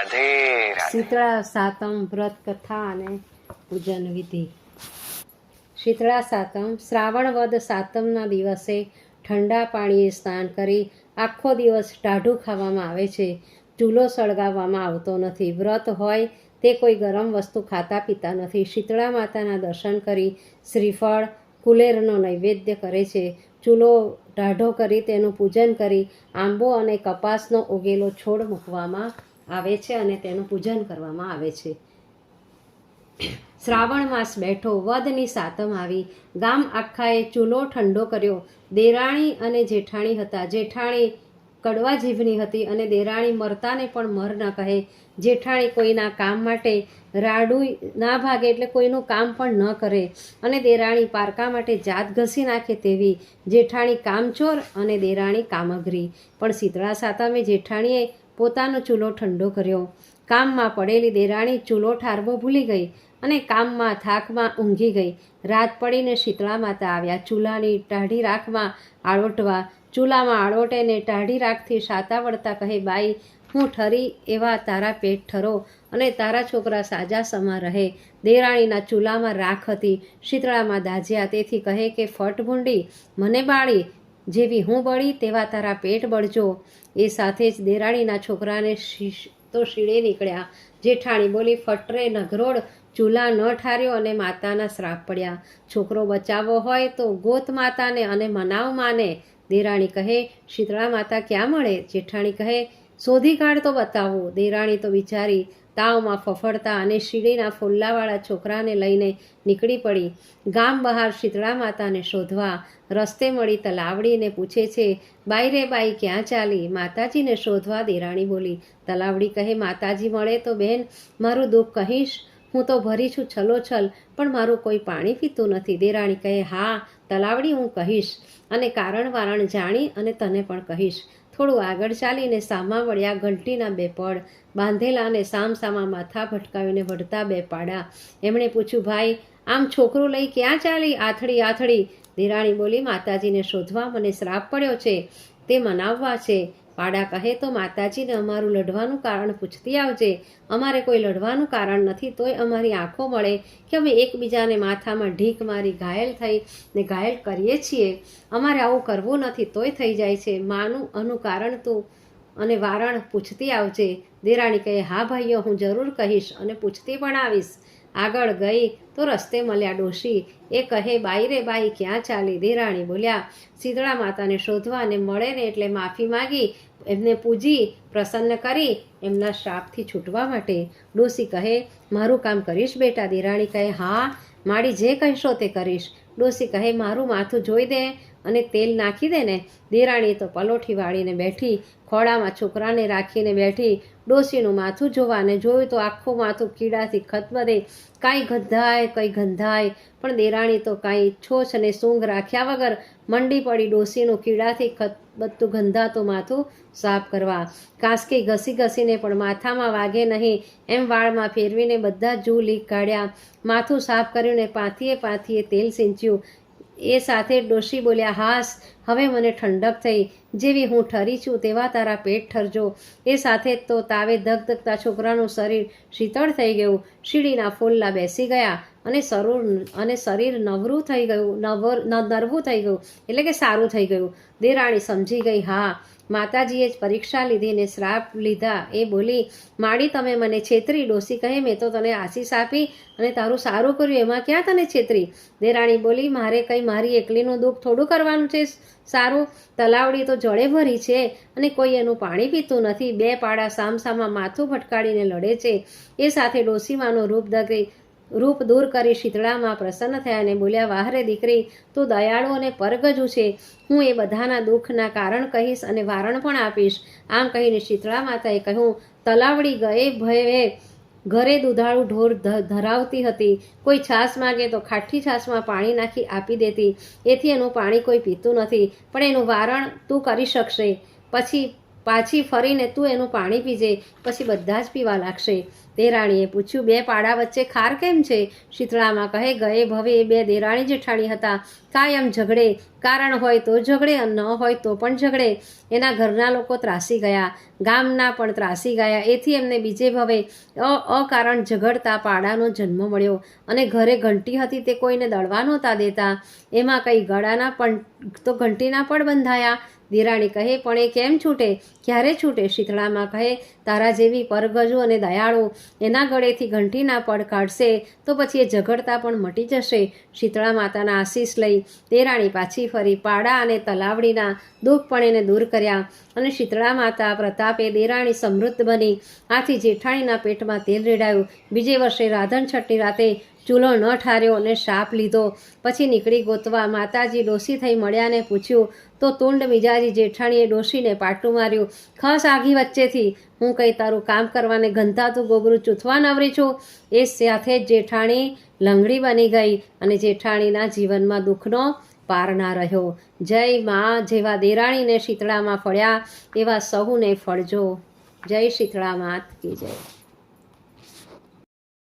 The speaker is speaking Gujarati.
રાધે રાધે। શીતળા સાતમ વ્રત કથા અને પૂજન વિધિ। શીતળા સાતમ શ્રાવણ વદ સાતમના દિવસે ઠંડા પાણીએ સ્નાન કરી આખો દિવસ ટાઢું ખાવામાં આવે છે। ચૂલો સળગાવવામાં આવતો નથી। વ્રત હોય તે કોઈ ગરમ વસ્તુ ખાતા પીતા નથી। શીતળા માતાના દર્શન કરી શ્રીફળ કુલેરનો નૈવેદ્ય કરે છે। ચૂલો ટાઢો કરી તેનું પૂજન કરી આંબો અને કપાસનો ઉગેલો છોડ મૂકવામાં આવે છે અને તેનું પૂજન કરવામાં આવે છે। શ્રાવણ માસ બેઠો, વદની સાતમ આવી, ગામ આખાએ ચૂલો ઠંડો કર્યો। દેરાણી અને જેઠાણી હતા। જેઠાણી કડવા જીભની હતી અને દેરાણી મરતાને પણ મર ન કહે। જેઠાણી કોઈના કામ માટે રાડું ના ભાગે એટલે કોઈનું કામ પણ ન કરે અને દેરાણી પારકા માટે જાત ઘસી નાખે તેવી। જેઠાણી કામચોર અને દેરાણી કામગરી। પણ શીતળા સાતમે જેઠાણીએ પોતાનો ચૂલો ઠંડો કર્યો। કામમાં પડેલી દેરાણી ચૂલો ઠારવો ભૂલી ગઈ અને કામમાં થાકમાં ઊંઘી ગઈ। રાત પડીને શીતળા માતા આવ્યા ચૂલાની ટાઢી રાખમાં આળોટવા। ચૂલામાં આળોટે ને ટાઢી રાખથી સાતા વળતા કહે, બાઈ, હું ઠરી એવા તારા પેટ ઠરો અને તારા છોકરા સાજા સમા રહે। દેરાણીના ચૂલામાં રાખ હતી। શીતળામાં દાઝ્યા તેથી કહે કે ફટ ભૂંડી, મને બાળી, જેવી હું બળી તેવા તારા પેટ બળજો। એ સાથે જ દેરાણીના છોકરાને તો શીળે નીકળ્યા। જેઠાણી બોલી, ફટરે નઘરોડ, ચૂલા ન ઠાર્યો અને માતાના શ્રાપ પડ્યા। છોકરો બચાવવો હોય તો ગોત માતાને અને મનાવ માને। દેરાણી કહે, શીતળા માતા ક્યાં મળે? જેઠાણી કહે, શોધી કાઢ તો બતાવો। દેરાણી તો બિચારી તાવમાં ફફડતા અને શીડીના ફોલ્લાવાળા છોકરાને લઈને નીકળી પડી ગામ બહાર શીતળા માતાને શોધવા। રસ્તે મળી તલાવડીને પૂછે છે, બાઈ રે બાઈ ક્યાં ચાલી? માતાજીને શોધવા, દેરાણી બોલી। તલાવડી કહે, માતાજી મળે તો બેન મારું દુઃખ કહીશ? હું તો ભરી છું છલોછલ, પણ મારું કોઈ પાણી પીતું નથી। દેરાણી કહે, હા તલાવડી, હું કહીશ અને કારણ વારણ જાણી અને તને પણ કહીશ। થોડું આગળ ચાલીને સામા વળ્યા ઘંટીના બે પડ બાંધેલા અને સામસામા માથા ભટકાવીને વઢતા બે પાડા। એમણે પૂછ્યું, ભાઈ, આમ છોકરું લઈ ક્યાં ચાલી? આથડી આથડી। દેરાણી બોલી, માતાજીને શોધવા, મને શ્રાપ પડ્યો છે તે મનાવવા છે। પાડા કહે, તો માતાજીને અમારું લડવાનું કારણ પૂછતી આવજે। અમારે કોઈ લડવાનું કારણ નથી, તોય અમારી આંખો મળે કે અમે એકબીજાને માથામાં ઢીક મારી ઘાયલ થઈ ને ઘાયલ કરીએ છીએ। અમારે આવું કરવું નથી, તોય થઈ જાય છે। માનું આનું કારણ તું અને વારણ પૂછતી આવજે। દેરાણી કહે, હા ભાઈઓ, હું જરૂર કહીશ અને પૂછતી પણ આવીશ। આગળ ગઈ તો રસ્તે મળ્યા ડોશી। એ કહે, બાઈ રે બાઈ ક્યાં ચાલી? દેરાણી બોલ્યા, શીતળા માતાને શોધવા અને મળે ને એટલે માફી માગી એમને પૂજી પ્રસન્ન કરી એમના શ્રાપથી છૂટવા માટે। ડોશી કહે, મારું કામ કરીશ બેટા? દેરાણી કહે, હા માડી જે કહેશો તે કરીશ। ડોશી કહે, મારું માથું જોઈ દે અને તેલ નાખી દે ને। દેરાણી તો પલોઠી વાળીને બેઠી, ખોળામાં છોકરાને રાખીને બેઠી। ડોશીનું માથું જોવાને જોયું તો આખું માથું કીડાથી ખતબદે, કાંઈ ગંધાય કંઈ ગંધાય, પણ દેરાણી તો કાંઈ છોછ અને સૂંઘ રાખ્યા વગર મંડી પડી ડોશીનું કીડાથી ખતબદતું ગંધાતું માથું સાફ કરવા। કાંસકી ઘસી ઘસીને પણ માથામાં વાગે નહીં એમ વાળમાં ફેરવીને બધા જૂ લીક કાઢ્યા। માથું સાફ કર્યું ને પાથીએ પાથીએ તેલ સિંચ્યું। એ સાથે ડોશી બોલ્યા, હાસ, હવે મને ઠંડક થઈ, જેવી હું ઠરી છું તેવા તારા પેટ ઠરજો। એ સાથે તો તાવે ધગધગતા છોકરાનું શરીર શીતળ થઈ ગયું। શીડીના ફોલ્લા બેસી ગયા અને શરીર નવરું થઈ ગયું, નરવું થઈ ગયું એટલે કે સારું થઈ ગયું। દેરાણી સમજી ગઈ, હા માતાજીએ જ પરીક્ષા લીધી ને શ્રાપ લીધા। એ બોલી, માડી તમે મને છેતરી? ડોશી કહે, મેં તો તને આશીષ આપી અને તારું સારું કર્યું, એમાં ક્યાં તને છેતરી? દેરાણી બોલી, મારે કંઈ મારી એકલીનું દુઃખ થોડું કરવાનું છે સારું? તલાવડી તો જળે ભરી છે અને કોઈ એનું પાણી પીતું નથી। બે પાડા સામસામા માથું ભટકાડીને લડે છે। એ સાથે ડોશીમાનું રૂપ દૂર કરી શીતળામાં પ્રસન્ન થયા અને બોલ્યા, વાહ રે દીકરી, તું દયાળુ અને પરગજુ છે। હું એ બધાના દુઃખના કારણ કહીશ અને વારણ પણ આપીશ। આમ કહીને શીતળા માતાએ કહ્યું, તલાવડી ગયે ભયે ઘરે દુધાળું ઢોર ધરાવતી હતી। કોઈ છાશ માગે તો ખાટી છાશમાં પાણી નાખી આપી દેતી। એથી એનું પાણી કોઈ પીતું નથી, પણ એનું વારણ તું કરી શકશે। પછી પાછી ફરીને તું એનું પાણી પીજે, પછી બધા જ પીવા લાગશે. દેરાણીએ પૂછ્યું, 2 પાડા વચ્ચે ખાર કેમ છે? શીતળામાં કહે, ગયે ભવે એ 2 દેરાણી જેઠાણી હતા, કાયમ ઝઘડે. કારણ હોય તો ઝઘડે, ન હોય તો પણ ઝઘડે. એના ઘરના લોકો ત્રાસી ગયા, ગામના પણ ત્રાસી ગયા. એથી એમને બીજે ભવે અકારણ ઝઘડતા પાડાનો જન્મ મળ્યો. અને ઘરે ઘંટી હતી તે કોઈને દળવા નહોતા દેતા. એમાં કંઈ ગળાના પણ તો ઘંટીના પણ બંધાયા. દેરાણી કહે, પણ એ કેમ છૂટે? ક્યારે છૂટે? શીતળામાં કહે, તારા જેવી પરગજુ અને દયાળુ એના ગળેથી ઘંટીના પડ કાઢશે તો પછી એ ઝઘડતા પણ મટી જશે. શીતળા માતાના આશીષ લઈ દેરાણી પાછી ફરી પાડા અને તલાવડીના દુઃખ પણ એને દૂર કર્યા. અને શીતળા માતા પ્રતાપે દેરાણી સમૃદ્ધ બની. આથી જેઠાણીના પેટમાં તેલ રેડાયું. બીજે વર્ષે રાધન છઠની રાતે ચૂલો ન ઠાર્યો અને શાપ લીધો. પછી નીકળી ગોતવા. માતાજી ડોસી થઈ મળ્યા ને પૂછ્યું તો તુંડ મિજાજી જેઠાણીએ ડોશીને પાટું માર્યું. ખસ આઘી વચ્ચેથી, હું કંઈ તારું કામ કરવાને ગંધાતું ગોબરું ચૂથવા નવરી છું? એ સાથે જ જેઠાણી લંગડી બની ગઈ અને જેઠાણીના જીવનમાં દુઃખનો પાર ના રહ્યો. જય માં. જેવા દેરાણીને શીતળામાં ફળ્યા એવા સહુને ફળજો. જય શીતળા માત કી જય.